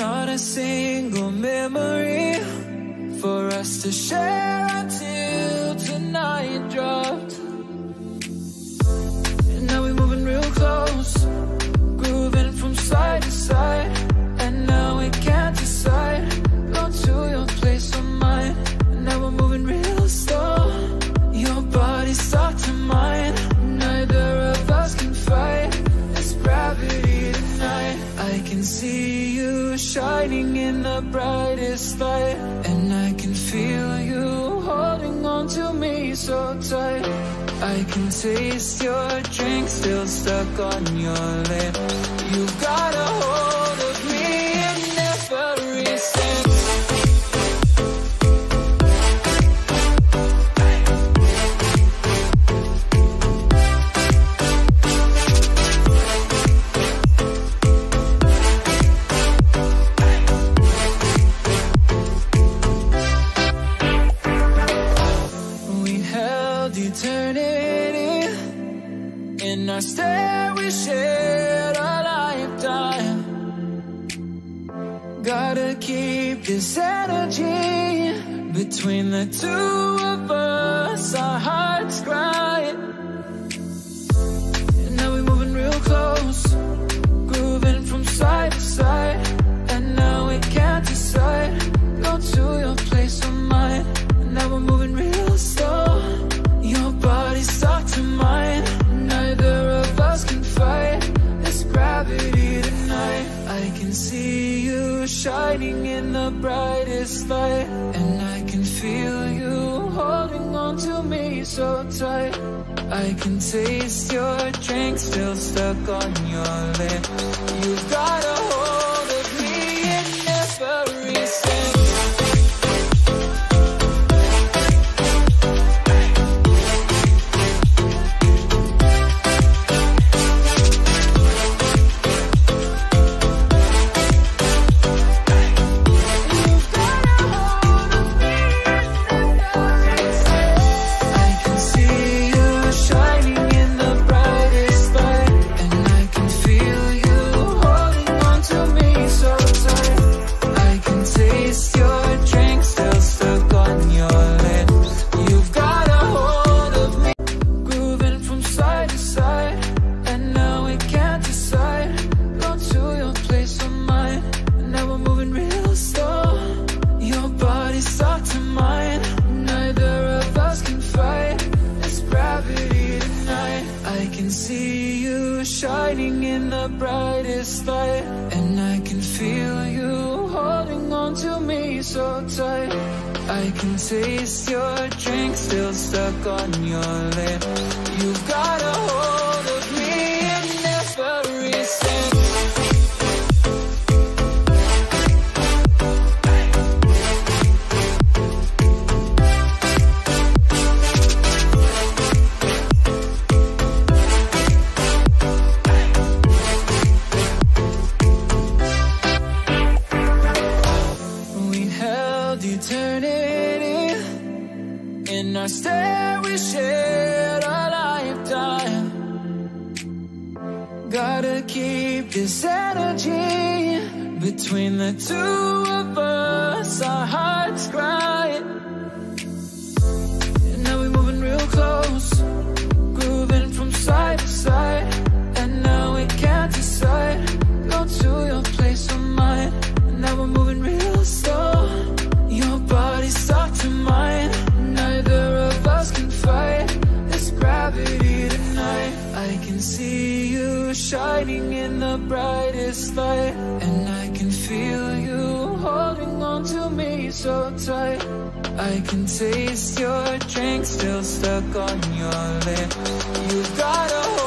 not a single memory for us to share until tonight dropped. And now we're moving real close, grooving from side to side. And now we can't decide, go to your place or mine. And now we're moving real slow, your body's stuck to mine. Neither of us can fight this gravity tonight. I can see you shining in the brightest light, and I can feel you holding on to me so tight. I can taste your drink still stuck on your lips. You've got a hold of me and never resist. Eternity in our stare, we shared a lifetime. Gotta keep this energy between the two of us. Our hearts grind, and now we're moving real close, grooving from side to side. And now we can't decide, go to your place or mine. And now we're moving real slow, your body's stuck to mine. Neither of us can fight this gravity tonight. I can see you shining in the brightest light, and I can feel you holding on to me so tight. I can taste your drink still stuck on your lips. You've got a hold of me and never resist. Shining in the brightest light, and I can feel you holding on to me so tight. I can taste your drink still stuck on your lips. You've got a hold of me and never resist. Eternity in our stare, we shared a lifetime. Gotta keep this energy between the two of us. Our hearts grind, and now we're moving real close, grooving from side to side. And now we can't decide, go to your place or mine. And now we're moving real slow, your body's stuck to mine. Neither of us can fight this gravity tonight. I can see you shining in the brightest light, and I can feel you holding on to me so tight. I can taste your drink still stuck on your lips. You've got a hold